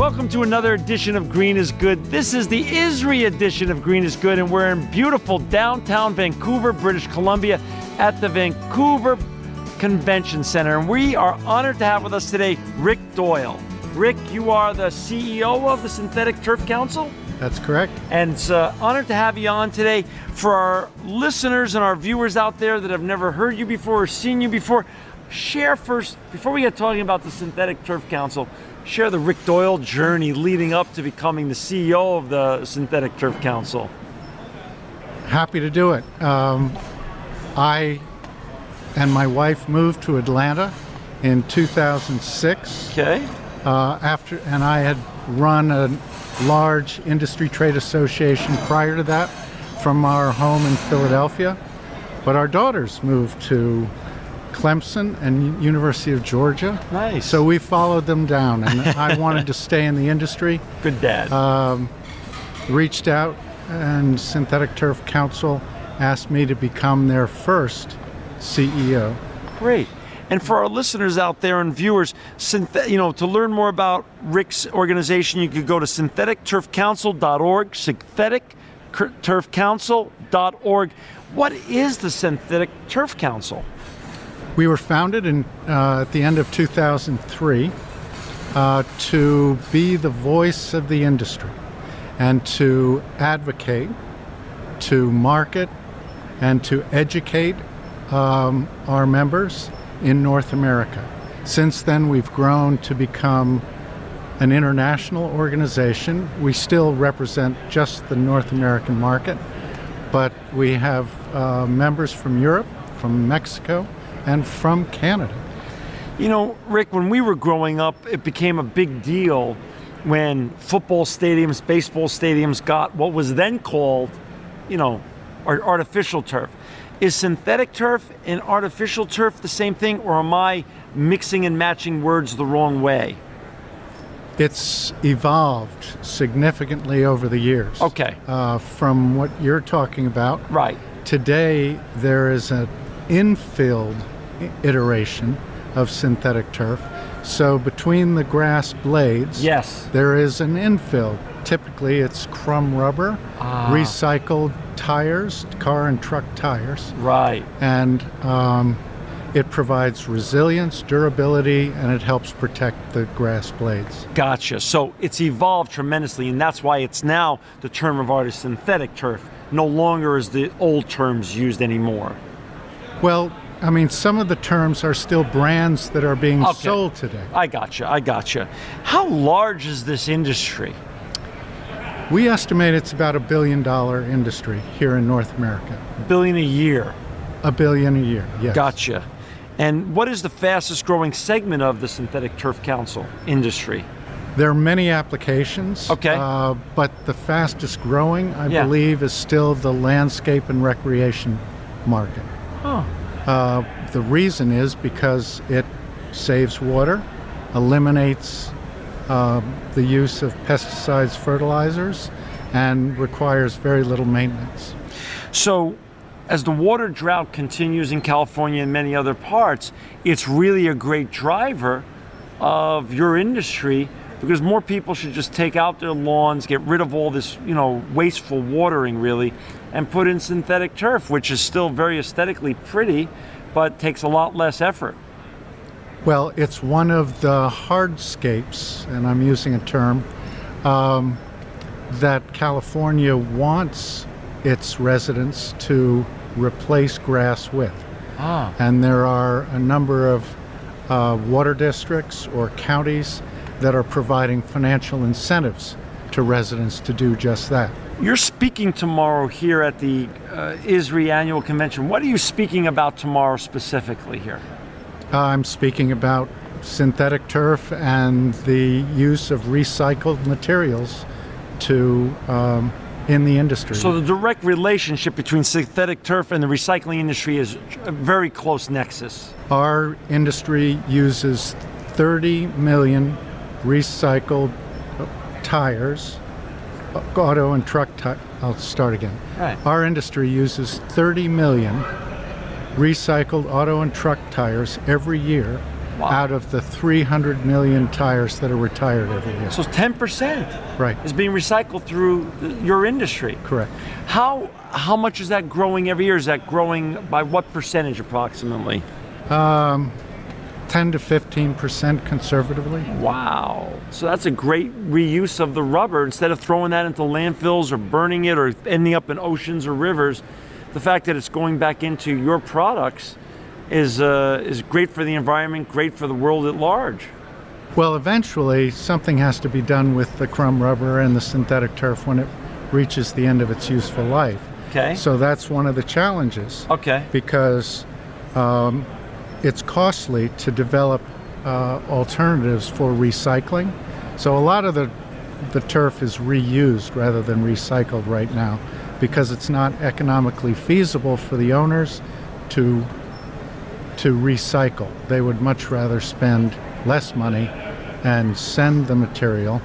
Welcome to another edition of Green is Good. This is the ISRI edition of Green is Good, and we're in beautiful downtown Vancouver, British Columbia, at the Vancouver Convention Center. And we are honored to have with us today Rick Doyle. Rick, you are the CEO of the Synthetic Turf Council? That's correct. And it's honored to have you on today. For our listeners and our viewers out there that have never heard you before or seen you before, share first, before we get talking about the Synthetic Turf Council, share the Rick Doyle journey leading up to becoming the CEO of the Synthetic Turf Council. Happy to do it. I and my wife moved to Atlanta in 2006. Okay. And I had run a large industry trade association prior to that from our home in Philadelphia. But our daughters moved to Clemson and University of Georgia. Nice. So we followed them down, and I wanted to stay in the industry. Good dad. Reached out, and Synthetic Turf Council asked me to become their first CEO. Great. And for our listeners out there and viewers, to learn more about Rick's organization, you could go to syntheticturfcouncil.org, syntheticturfcouncil.org. What is the Synthetic Turf Council? We were founded at the end of 2003 to be the voice of the industry and to advocate, to market, and to educate our members in North America. Since then, we've grown to become an international organization. We still represent just the North American market, but we have members from Europe, from Mexico, and from Canada. You know, Rick, when we were growing up, it became a big deal when football stadiums, baseball stadiums got what was then called, artificial turf. Is synthetic turf and artificial turf the same thing, or am I mixing and matching words the wrong way? It's evolved significantly over the years. Okay. From what you're talking about. Right. Today, there is an infilled iteration of synthetic turf. So between the grass blades, yes, there is an infill. Typically, it's crumb rubber, recycled tires, car and truck tires. Right. And it provides resilience, durability, and it helps protect the grass blades. Gotcha. So it's evolved tremendously, and that's why it's now the term of art is synthetic turf. No longer is the old terms used anymore. Well, I mean, some of the terms are still brands that are being sold today. I gotcha. How large is this industry? We estimate it's about $1 billion industry here in North America. $1 billion a year? $1 billion a year, yes. Gotcha. And what is the fastest growing segment of the Synthetic Turf Council industry? There are many applications, but the fastest growing, I believe, is still the landscape and recreation market. Oh. The reason is because it saves water, eliminates the use of pesticides, fertilizers, and requires very little maintenance. So, as the water drought continues in California and many other parts, it's really a great driver of your industry, because more people should just take out their lawns, get rid of all this, wasteful watering really, and put in synthetic turf, which is still very aesthetically pretty, but takes a lot less effort. Well, it's one of the hardscapes, and I'm using a term, that California wants its residents to replace grass with. And there are a number of water districts or counties that are providing financial incentives to residents to do just that. You're speaking tomorrow here at the ISRI annual convention. What are you speaking about tomorrow specifically here? I'm speaking about synthetic turf and the use of recycled materials in the industry. So the direct relationship between synthetic turf and the recycling industry is a very close nexus. Our industry uses 30 million recycled tires, auto and truck tires. I'll start again. Right. Our industry uses 30 million recycled auto and truck tires every year Wow. out of the 300 million tires that are retired every year. So 10% Right. is being recycled through your industry. Correct. How much is that growing every year? Is that growing by what percentage approximately? 10 to 15% conservatively. Wow. So that's a great reuse of the rubber. Instead of throwing that into landfills or burning it or ending up in oceans or rivers, the fact that it's going back into your products is great for the environment, great for the world at large. Well, eventually something has to be done with the crumb rubber and the synthetic turf when it reaches the end of its useful life. Okay. So that's one of the challenges. Okay. Because it's costly to develop alternatives for recycling. So a lot of the turf is reused rather than recycled right now because it's not economically feasible for the owners to recycle. They would much rather spend less money and send the material,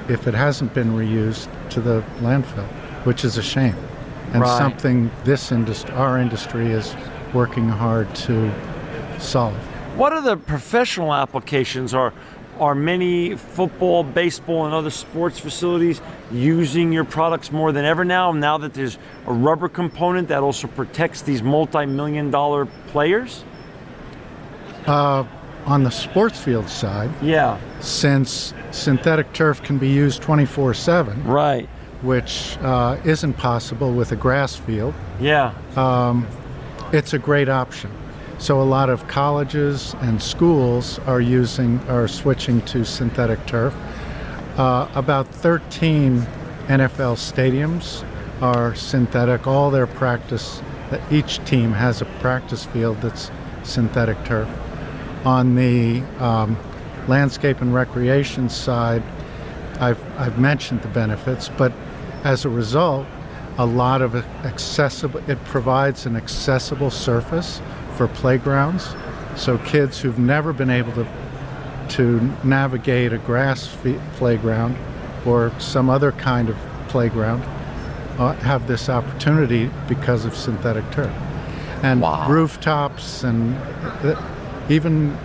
if it hasn't been reused, to the landfill, which is a shame. And Right. something our industry is working hard to solve. What are the professional applications? Are many football, baseball, and other sports facilities using your products more than ever now that there's a rubber component that also protects these multi-million-dollar players? On the sports field side, Yeah, since synthetic turf can be used 24/7, right. which isn't possible with a grass field, Yeah, it's a great option. So a lot of colleges and schools are switching to synthetic turf. About 13 NFL stadiums are synthetic. All their each team has a practice field that's synthetic turf. On the landscape and recreation side, I've mentioned the benefits, but as a result, a lot of it provides an accessible surface for playgrounds. So kids who've never been able to navigate a grass playground or some other kind of playground have this opportunity because of synthetic turf. And Wow. rooftops and even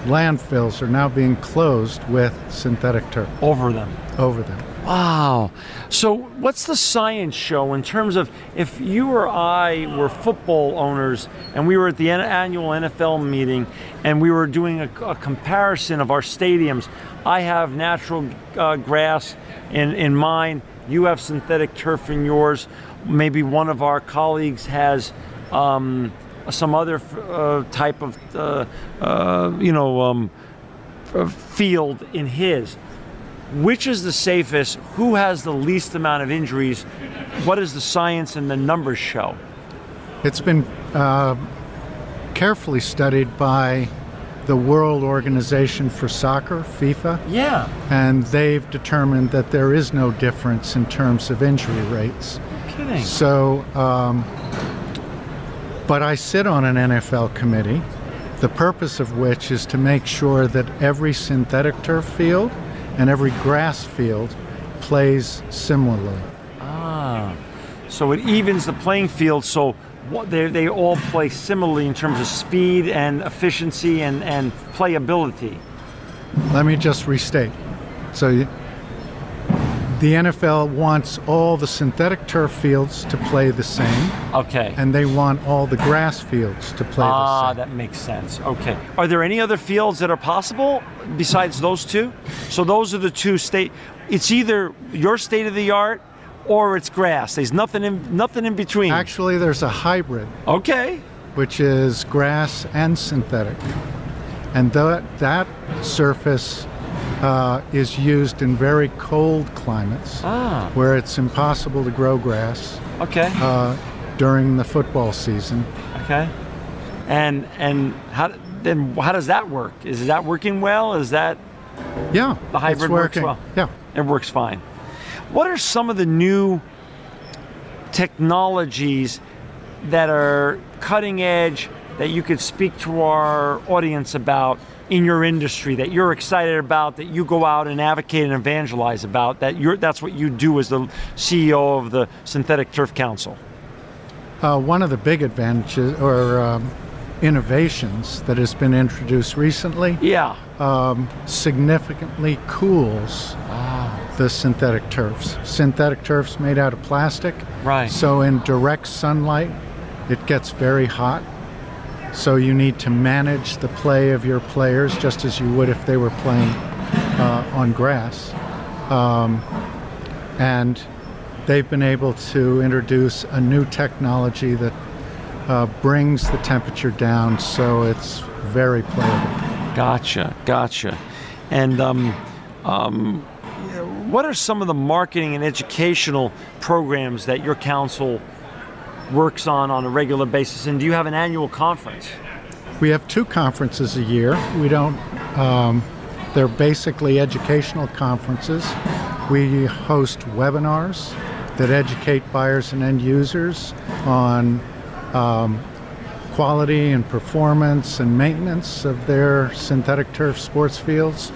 landfills are now being closed with synthetic turf over them. over them. Wow. So what's the science show in terms of if you or I were football owners and we were at the annual NFL meeting and we were doing a comparison of our stadiums? I have natural grass in mine. You have synthetic turf in yours. Maybe one of our colleagues has some other type of field in his. Which is the safest? Who has the least amount of injuries? What does the science and the numbers show? It's been carefully studied by the World Organization for Soccer, FIFA, Yeah. and they've determined that there is no difference in terms of injury rates. Kidding. So, but I sit on an NFL committee, the purpose of which is to make sure that every synthetic turf field and every grass field plays similarly. So it evens the playing field. So they all play similarly in terms of speed and efficiency and playability. Let me just restate. So the NFL wants all the synthetic turf fields to play the same, Okay. and they want all the grass fields to play the same. That makes sense. Okay. Are there any other fields that are possible besides those two? So those are the two it's either your state of the art or it's grass. There's nothing in between. Actually, there's a hybrid, Okay. which is grass and synthetic. And that surface is used in very cold climates where it's impossible to grow grass Okay. during the football season. Okay. And how does that work? Is that working well? Is that Yeah, the hybrid it's works working. well? Yeah. It works fine. What are some of the new technologies that are cutting edge that you could speak to our audience about in your industry that you're excited about, that you go out and advocate and evangelize about, that's what you do as the CEO of the Synthetic Turf Council? One of the big advantages or innovations that has been introduced recently Yeah. significantly cools the synthetic turfs. Synthetic turfs made out of plastic. Right. So in direct sunlight, it gets very hot. So you need to manage the play of your players just as you would if they were playing on grass. And they've been able to introduce a new technology that brings the temperature down, so it's very playable. Gotcha. And what are some of the marketing and educational programs that your council works on a regular basis? And do you have an annual conference? We have 2 conferences a year. We don't, they're basically educational conferences. We host webinars that educate buyers and end users on quality and performance and maintenance of their synthetic turf sports fields.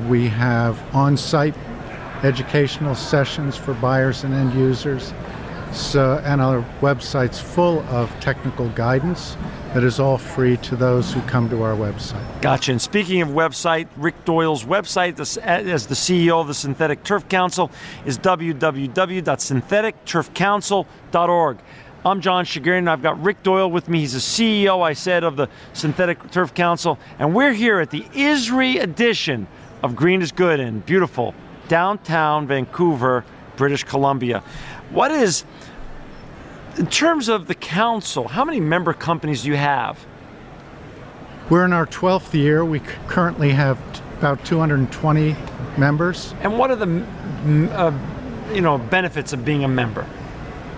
We have on-site educational sessions for buyers and end users. And our website's full of technical guidance that is all free to those who come to our website. Gotcha. And speaking of website, Rick Doyle's website as the CEO of the Synthetic Turf Council is www.syntheticturfcouncil.org. I'm John Shigerian, and I've got Rick Doyle with me. He's the CEO, I said, of the Synthetic Turf Council, and we're here at the ISRI edition of Green is Good in beautiful downtown Vancouver, British Columbia. What is, in terms of the council, how many member companies do you have? We're in our 12th year. We currently have about 220 members. And what are the benefits of being a member?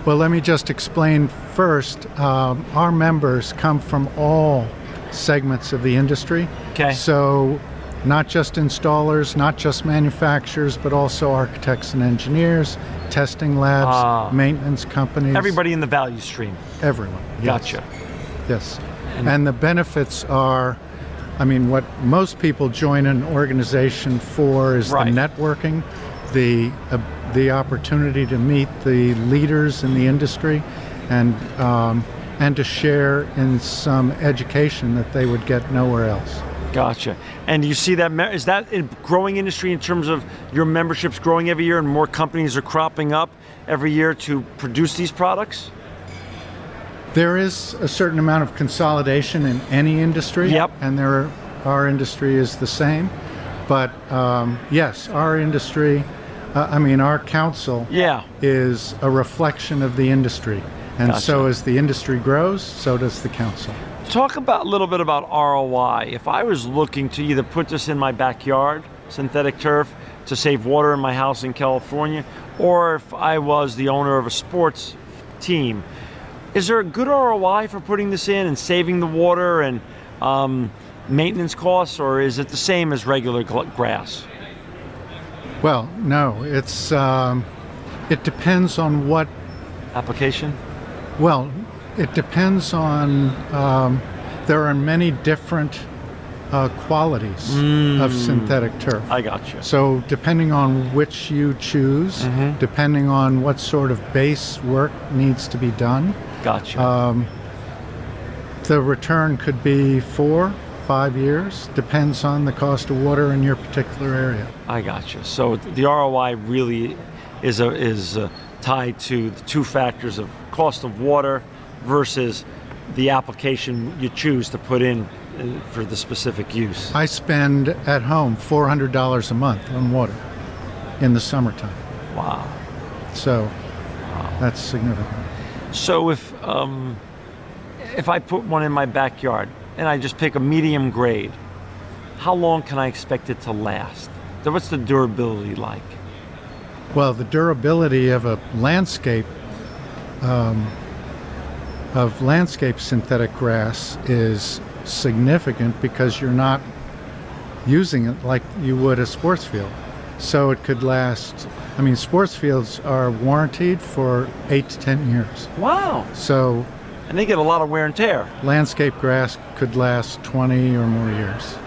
Well, let me just explain first. Our members come from all segments of the industry. Okay. So not just installers, not just manufacturers, but also architects and engineers, testing labs, maintenance companies. Everybody in the value stream. Everyone. Yes. Gotcha. Yes. And the benefits are, what most people join an organization for is the networking, the opportunity to meet the leaders in the industry, and to share in some education that they would get nowhere else. Gotcha. And do you see that, is that a growing industry in terms of your memberships growing every year and more companies are cropping up every year to produce these products? There is a certain amount of consolidation in any industry. Yep. And our industry is the same. But yes, our industry, our council is a reflection of the industry. And so as the industry grows, so does the council. Talk a little bit about ROI. If I was looking to either put this in my backyard, synthetic turf, to save water in my house in California, or if I was the owner of a sports team, is there a good ROI for putting this in and saving the water and maintenance costs, or is it the same as regular grass? Well, no, it's it depends on what application. Well, it depends on. There are many different qualities of synthetic turf. I got you. So depending on which you choose, depending on what sort of base work needs to be done, gotcha. The return could be 4-5 years. Depends on the cost of water in your particular area. I gotcha. So the ROI really is tied to the 2 factors of cost of water versus the application you choose to put in for the specific use. I spend at home $400 a month on water in the summertime. Wow. So that's significant. So if I put one in my backyard and I just pick a medium grade, how long can I expect it to last? What's the durability like? Well, the durability of a landscape synthetic grass is significant because you're not using it like you would a sports field. So it could last, sports fields are warranted for 8 to 10 years. Wow. So, and they get a lot of wear and tear. Landscape grass could last 20 or more years.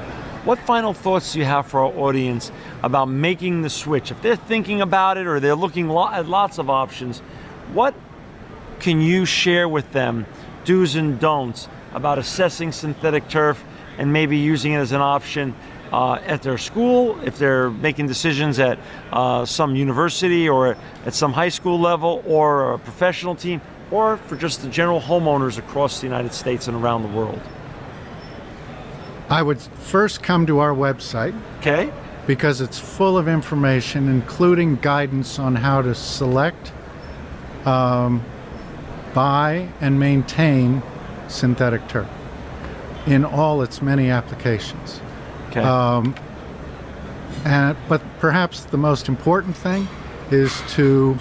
What final thoughts do you have for our audience about making the switch? If they're thinking about it or they're looking at lots of options, what can you share with them, do's and don'ts, about assessing synthetic turf and maybe using it as an option at their school, if they're making decisions at some university or at some high school level or a professional team, or for just the general homeowners across the United States and around the world? I would first come to our website. Okay. Because it's full of information, including guidance on how to select, buy, and maintain synthetic turf in all its many applications. Okay. But perhaps the most important thing is to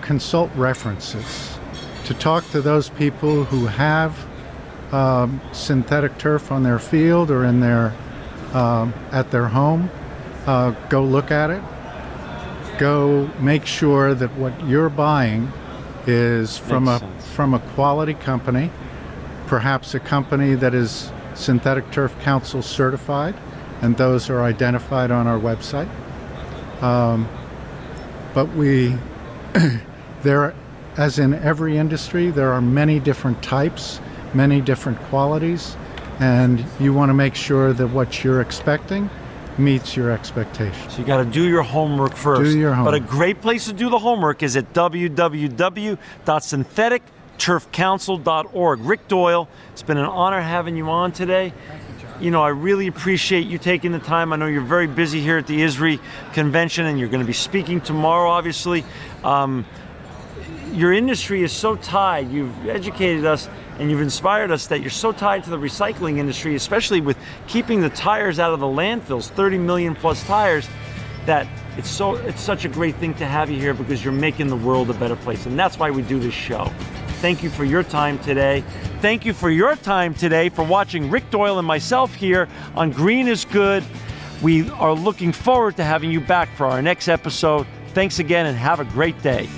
consult references, to talk to those people who have synthetic turf on their field or in their at their home. Go look at it. Go make sure that what you're buying is from a quality company, perhaps a company that is Synthetic Turf Council certified, and those are identified on our website. But as in every industry, there are many different types, many different qualities, and you want to make sure that what you're expecting meets your expectations. So you got to do your homework first. Do your homework. But a great place to do the homework is at www.syntheticturfcouncil.org. Rick Doyle, it's been an honor having you on today. You know, I really appreciate you taking the time. I know you're very busy here at the ISRI convention, and you're going to be speaking tomorrow, obviously. Your industry is so tied. You've educated us and you've inspired us that you're so tied to the recycling industry, especially with keeping the tires out of the landfills, 30 million plus tires, that it's such a great thing to have you here, because you're making the world a better place. And that's why we do this show. Thank you for your time today. Thank you for your time today for watching Rick Doyle and myself here on Green is Good. We are looking forward to having you back for our next episode. Thanks again and have a great day.